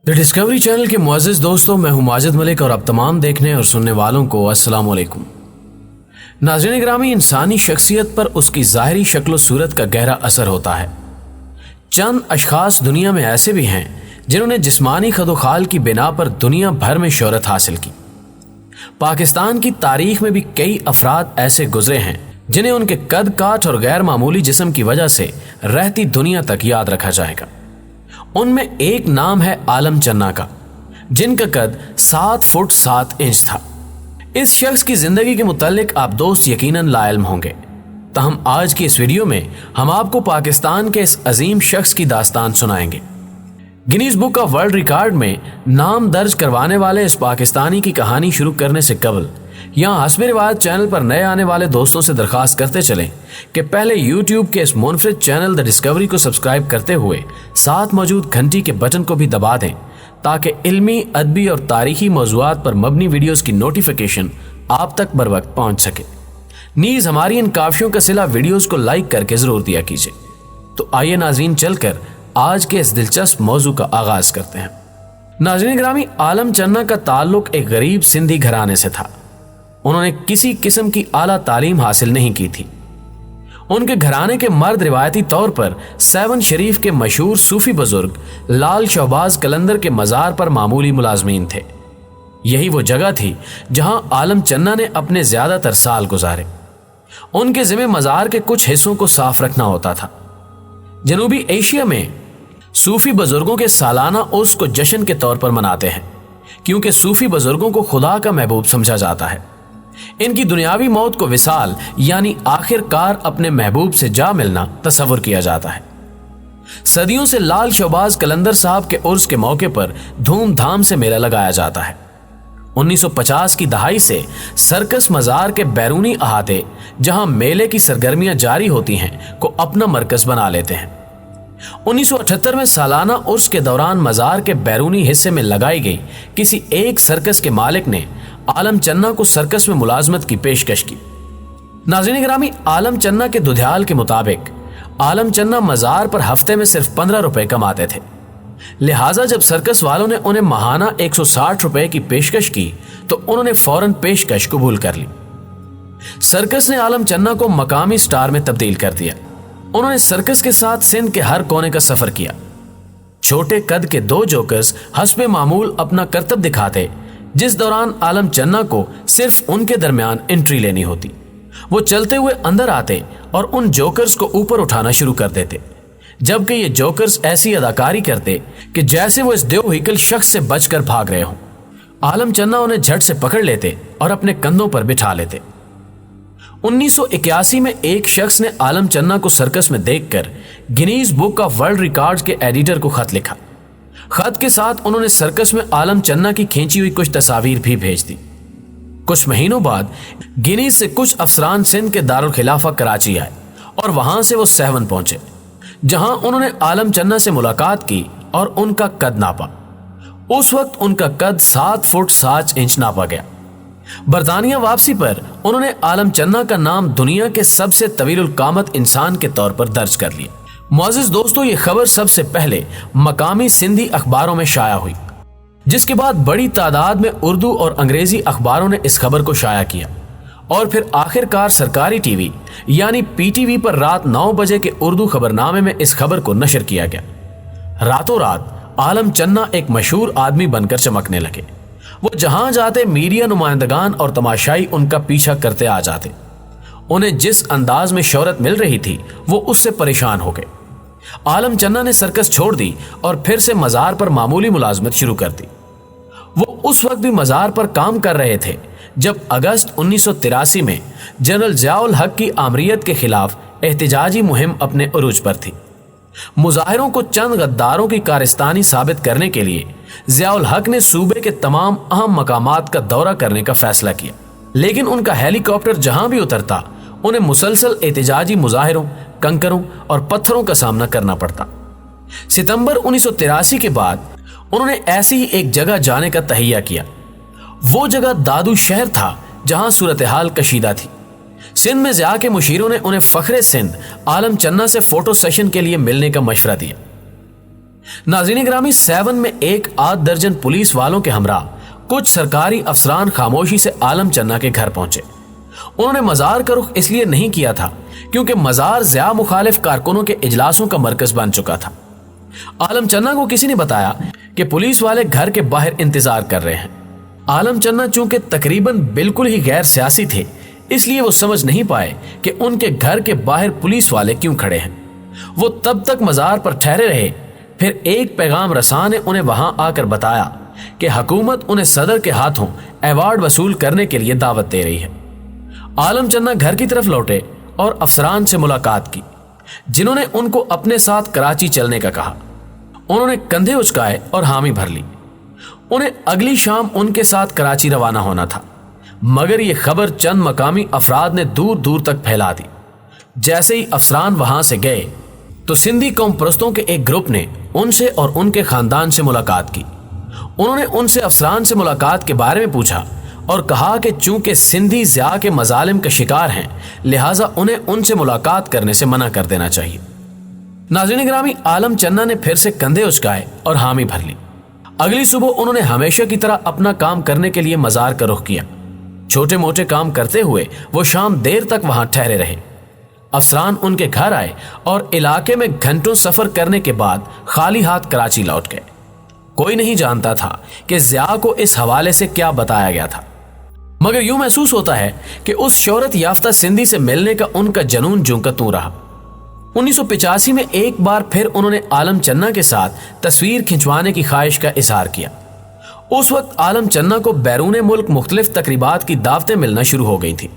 The discovery channel के मुअज़्ज़िज़ दोस्तों, मैं हूं माजिद मलिक और आप तमाम देखने और सुनने वालों को अस्सलाम वालेकुम। नाज़रीन गिरामी, इंसानी शख्सियत पर उसकी ज़ाहिरी शक्ल सूरत का गहरा असर होता है। चंद अशखास दुनिया में ऐसे भी हैं जिन्होंने जिस्मानी खदोखाल की बिना पर दुनिया भर में शोहरत हासिल की। पाकिस्तान की तारीख में भी कई अफराद ऐसे गुजरे हैं जिन्हें उनके कद काठ और गैर मामूली जिस्म की वजह से रहती दुनिया तक याद रखा जाएगा। उनमें एक नाम है आलम चन्ना का, जिनका कद 7 फुट 7 इंच था। इस शख्स की जिंदगी के मुतालिक आप दोस्त यकीनन लाइल्म होंगे। तहम आज की इस वीडियो में हम आपको पाकिस्तान के इस अजीम शख्स की दास्तान सुनाएंगे। Guinness book of world record में नाम दर्ज करवाने वाले इस पाकिस्तानी की कहानी शुरू करने से कबल यहाँ हस्ब रिवायत चैनल पर नए आने वाले दोस्तों से दरखास्त करते चलें कि पहले YouTube के इस मुनफरिद चैनल द डिस्कवरी को सब्सक्राइब करते हुए साथ मौजूद घंटी के बटन को भी दबा दें ताकि इल्मी, अदबी और तारीखी मौज़ूआत पर मबनी वीडियोस की नोटिफिकेशन आप तक बर वक्त पहुँच सके। नीज़ हमारी इन काफियों का सिला वीडियोस को लाइक करके ज़रूर दिया कीजिए। तो आइए नाज़रीन, चलकर आज के इस दिलचस्प मौजू का आगाज़ करते हैं। नाज़रीन गिरामी, आलम चन्ना का ताल्लुक एक गरीब सिंधी घराने से था। उन्होंने किसी किस्म की आला तालीम हासिल नहीं की थी। उनके घराने के मर्द रिवायती तौर पर 7 शरीफ के मशहूर सूफी बुजुर्ग लाल शहबाज कलंदर के मज़ार पर मामूली मुलाजमीन थे। यही वो जगह थी जहां आलम चन्ना ने अपने ज्यादातर साल गुजारे। उनके जिम्मे मज़ार के कुछ हिस्सों को साफ रखना होता था। जनूबी एशिया में सूफी बुजुर्गों के सालाना उर्स को जश्न के तौर पर मनाते हैं, क्योंकि सूफी बुजुर्गों को खुदा का महबूब समझा जाता है। इनकी दुनियावी मौत को विसाल यानी आखिरकार अपने महबूब से जा मिलना तस्वुर किया जाता है। सदियों से लाल शहबाज कलंदर साहब के उर्स के मौके पर धूमधाम से मेला लगाया जाता है। 1950 की दहाई से सर्कस मज़ार के बैरूनी अहाते, जहां मेले की सरगर्मियां जारी होती हैं, को अपना मरकज बना लेते हैं। 1978 में सालाना उर्स के दौरान मज़ार के बैरूनी हिस्से में लगाई गई किसी एक सर्कस के मालिक ने आलम चन्ना को सर्कस में मुलाजमत की पेशकश की। नाज़रीन गिरामी, आलम चन्ना के दुधियाल के मुताबिक आलम चन्ना मज़ार पर हफ्ते में सिर्फ 15 रुपए कमाते थे। लिहाजा जब सर्कस वालों ने उन्हें माहाना 160 रुपए की पेशकश की तो उन्होंने फौरन पेशकश कबूल कर ली। सर्कस ने आलम चन्ना को मकामी स्टार में तब्दील कर दिया। उन्होंने सर्कस के साथ सिंध के हर कोने का सफर किया। छोटे कद के 2 जोकर्स हस्बे मामूल अपना करतब दिखाते, जिस दौरान आलम चन्ना को सिर्फ उनके दरमियान एंट्री लेनी होती। वो चलते हुए अंदर आते और उन जोकर्स को ऊपर उठाना शुरू कर देते, जबकि ये जोकर्स ऐसी अदाकारी करते कि जैसे वो इस देवहिकल शख्स से बचकर भाग रहे हों। आलम चन्ना उन्हें झट से पकड़ लेते और अपने कंधों पर बिठा लेते। 1981 में एक शख्स ने आलम चन्ना को सर्कस में देखकर Guinness book of world records के एडिटर को खत लिखा। खत के साथ उन्होंने सर्कस में आलम चन्ना की खींची हुई कुछ तस्वीर भी भेज दी। कुछ महीनों बाद गिनीज से कुछ अफसरान सिंध के दारुल खिलाफा कराची आए और वहां से वो सहवन पहुंचे, जहां उन्होंने आलम चन्ना से मुलाकात की और उनका कद नापा। उस वक्त उनका कद 7 फुट 7 इंच नापा गया। बरतानिया वापसी पर उन्होंने आलम चन्ना का नाम दुनिया के सबसे तवीलुल कामत इंसान के तौर पर दर्ज कर लिया। मुअज़्ज़िज़ दोस्तों, ये खबर सबसे पहले मकामी सिंधी अखबारों में शाया हुई, जिसके बाद बड़ी तादाद में उर्दू और अंग्रेजी अखबारों ने इस खबर को शाया किया और फिर आखिरकार सरकारी टीवी यानी PTV पर रात 9 बजे के उर्दू खबरनामे में इस खबर को नशर किया गया। रातों रात आलम चन्ना एक मशहूर आदमी बनकर चमकने लगे। वो जहां जाते मीडिया नुमाइंदगान और तमाशाई उनका पीछा करते आ जाते। उन्हें जिस अंदाज में शोहरत मिल रही थी वो उससे परेशान हो गए। आलम चन्ना ने सर्कस छोड़ दी और फिर से मज़ार पर मामूली मुलाजमत शुरू कर दी। वो उस वक्त भी मज़ार पर काम कर रहे थे जब अगस्त 1983 में जनरल ज़ियाउल हक की आमरीत के खिलाफ एहतिजाजी मुहिम अपने उरूज पर थी। मुजाहिरों को चंद गद्दारों की कारस्तानी साबित करने के लिए ज़ियाउल हक ने सूबे के तमाम अहम मकामात का दौरा करने का फैसला किया, लेकिन उनका हेलीकॉप्टर जहां भी उतरता उन्हें मुसलसल एहतिजाजी मुजाहिरों, कंकरों और पत्थरों का सामना करना पड़ता। सितंबर 1983 के बाद उन्होंने ऐसी ही एक जगह जाने का तहैया किया। वो जगह दादू शहर था जहां सूरत हाल कशीदा थी। सिंध में ज़िया के मुशीरों ने उन्हें फखरे सिंध आलम चन्ना से फोटो सेशन के लिए मिलने का मशवरा दिया। नाज़रीन ग्रामी, 7 में एक आध दर्जन पुलिस वालों के हमरा कुछ सरकारी अफसरान खामोशी से आलम चन्ना के घर पहुंचे। उन्होंने मजार का रुख इसलिए नहीं किया था क्योंकि मजार ज़िया मुखालिफ कारकुनों के इजलासों का मरकज बन चुका था। आलम चन्ना को किसी ने बताया कि पुलिस वाले घर के बाहर इंतजार कर रहे हैं। आलम चन्ना चूंकि तकरीबन बिल्कुल ही गैर सियासी थे, इसलिए वो समझ नहीं पाए कि उनके घर के बाहर पुलिस वाले क्यों खड़े हैं। वो तब तक मजार पर ठहरे रहे। फिर एक पैगाम रसा ने उन्हें वहां आकर बताया कि हुकूमत उन्हें सदर के हाथों अवार्ड वसूल करने के लिए दावत दे रही है। आलम चन्ना घर की तरफ लौटे और अफसरान से मुलाकात की, जिन्होंने उनको अपने साथ कराची चलने का कहा। उन्होंने कंधे उचकाए और हामी भर ली। उन्हें अगली शाम उनके साथ कराची रवाना होना था, मगर यह खबर चंद मकामी अफराद ने दूर दूर तक फैला दी। जैसे ही अफसरान वहां से गए तो सिंधी कौम परस्तों के एक ग्रुप ने उनसे और उनके खानदान से मुलाकात की। उन्होंने उनसे अफसरान से मुलाकात के बारे में पूछा और कहा कि चूंकि सिंधी ज़िया के मजालिम के शिकार हैं, लिहाजा उन्हें उनसे मुलाकात करने से मना कर देना चाहिए। नाज़रीन ग्रामी, आलम चन्ना ने फिर से कंधे उचकाए और हामी भर ली। अगली सुबह उन्होंने हमेशा की तरह अपना काम करने के लिए मजार का रुख किया। छोटे मोटे काम करते हुए वो शाम देर तक वहां ठहरे रहे। अफसरान उनके घर आए और इलाके में घंटों सफर करने के बाद खाली हाथ कराची लौट गए। कोई नहीं जानता था कि ज़िया को इस हवाले से क्या बताया गया था, मगर यूं महसूस होता है कि उस शोहरत याफ्ता सिंधी से मिलने का उनका जनून जूं का तू रहा। 1985 में एक बार फिर उन्होंने आलम चन्ना के साथ तस्वीर खिंचवाने की ख्वाहिश का इजहार किया। उस वक्त आलम चन्ना को बैरून मुल्क मुख्तलिफ तकरीबात की दावतें मिलना शुरू हो गई थी।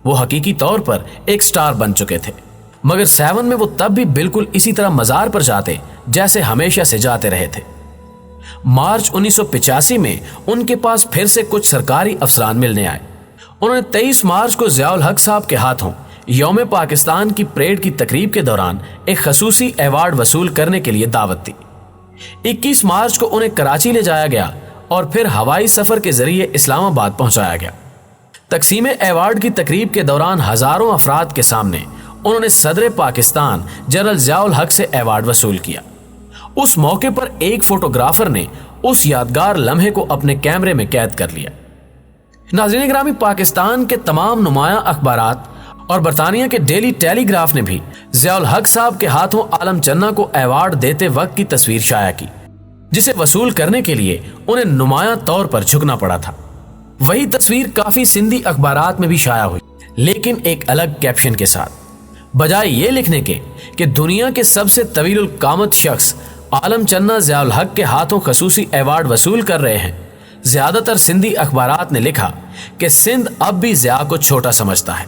वो हकीकी तौर पर एक स्टार बन चुके थे, मगर 7 में वो तब भी बिल्कुल इसी तरह मजार पर जाते जैसे हमेशा से जाते रहे थे। मार्च 1985 में उनके पास फिर से कुछ सरकारी अफसरान मिलने आए। उन्होंने 23 मार्च को ज़ियाउल हक साहब के हाथों यौम पाकिस्तान की परेड की तकरीब के दौरान एक खसूसी अवार्ड वसूल करने के लिए दावत दी। 21 मार्च को उन्हें कराची ले जाया गया और फिर हवाई सफर के जरिए इस्लामाबाद पहुंचाया गया। तकसीम अवार्ड की तकरीब के दौरान हजारों अफराद के सामने उन्होंने सदर पाकिस्तान जनरल ज़ियाउल हक से अवार्ड वसूल किया। उस मौके पर एक फोटोग्राफर ने उस यादगार लम्हे को अपने कैमरे में कैद कर लिया। नाज़रीन ग्रामी, पाकिस्तान के तमाम नुमाया अखबारात और बरतानिया के डेली टेलीग्राफ ने भी ज़ियाउल हक साहब के हाथों आलम चन्ना को अवार्ड देते वक्त की तस्वीर शाया की, जिसे वसूल करने के लिए उन्हें नुमाया तौर पर झुकना पड़ा था। वही तस्वीर काफी सिंधी अखबारात में भी शाया हुई, लेकिन एक अलग कैप्शन के साथ। बजाय ये लिखने के कि दुनिया के सबसे तवीलुल कामत शख्स आलम चन्ना ज़ियाउल हक के हाथों खसूसी अवार्ड वसूल कर रहे हैं, ज्यादातर सिंधी अखबारात ने लिखा कि सिंध अब भी ज़िया को छोटा समझता है।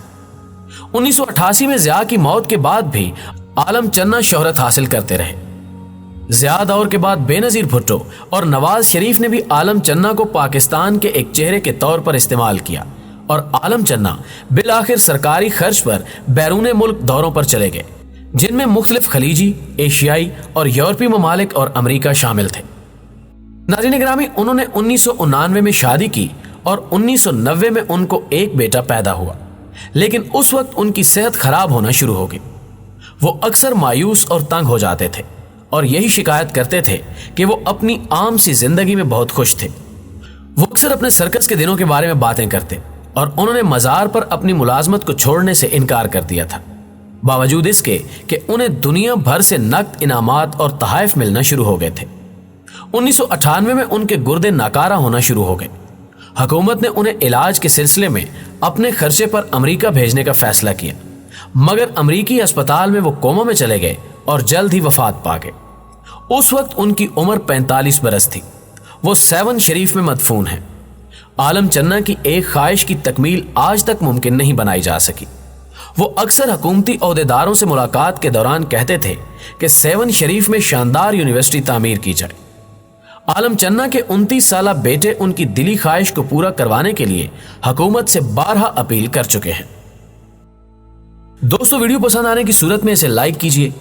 1988 में ज़िया की मौत के बाद भी आलम चन्ना शोहरत हासिल करते रहे। ज़िया दौर के बाद बेनज़ीर भुट्टो और नवाज शरीफ ने भी आलम चन्ना को पाकिस्तान के एक चेहरे के तौर पर इस्तेमाल किया और आलम चन्ना बिल आखिर सरकारी खर्च पर बैरून मुल्क दौरों पर चले गए, जिनमें मुख्तलिफ खलीजी, एशियाई और यूरोपीय ममालिक और अमेरिका शामिल थे। नाज़रीन ग्रामी, उन्होंने 1999 में शादी की और 1990 में उनको एक बेटा पैदा हुआ, लेकिन उस वक्त उनकी सेहत खराब होना शुरू हो गई। वो अक्सर मायूस और तंग हो जाते थे और यही शिकायत करते थे कि वो अपनी आम सी जिंदगी में बहुत खुश थे। वो अक्सर अपने सर्कस के दिनों के बारे में बातें करते और उन्होंने मजार पर अपनी मुलाजमत को छोड़ने से इनकार कर दिया था, बावजूद इसके कि उन्हें दुनिया भर से नकद इनामात और तहाइफ मिलना शुरू हो गए थे। 1998 में उनके गुर्दे नाकारा होना शुरू हो गए। हुकूमत ने उन्हें इलाज के सिलसिले में अपने खर्चे पर अमेरिका भेजने का फैसला किया, मगर अमेरिकी अस्पताल में वो कोमा में चले गए और जल्द ही वफात पा गए। उस वक्त उनकी उम्र 45 बरस थी। वो 7 शरीफ में मदफून हैं। आलम चन्ना की एक ख्वाहिश की तकमील आज तक मुमकिन नहीं बनाई जा सकी। वो अक्सर हुकूमती ओहदेदारों से मुलाकात के दौरान कहते थे कि 7 शरीफ में शानदार यूनिवर्सिटी तामीर की जाए। आलम चन्ना के 29 साला बेटे उनकी दिली ख्वाहिश को पूरा करवाने के लिए हुकूमत से 12 अपील कर चुके हैं। दोस्तों, वीडियो पसंद आने की सूरत में इसे लाइक कीजिए,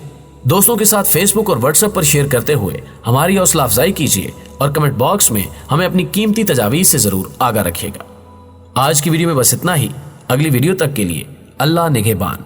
दोस्तों के साथ फेसबुक और व्हाट्सएप पर शेयर करते हुए हमारी हौसला अफजाई कीजिए और कमेंट बॉक्स में हमें अपनी कीमती तजावीज़ से जरूर आगाह रखिएगा। आज की वीडियो में बस इतना ही। अगली वीडियो तक के लिए अल्लाह निगहबान।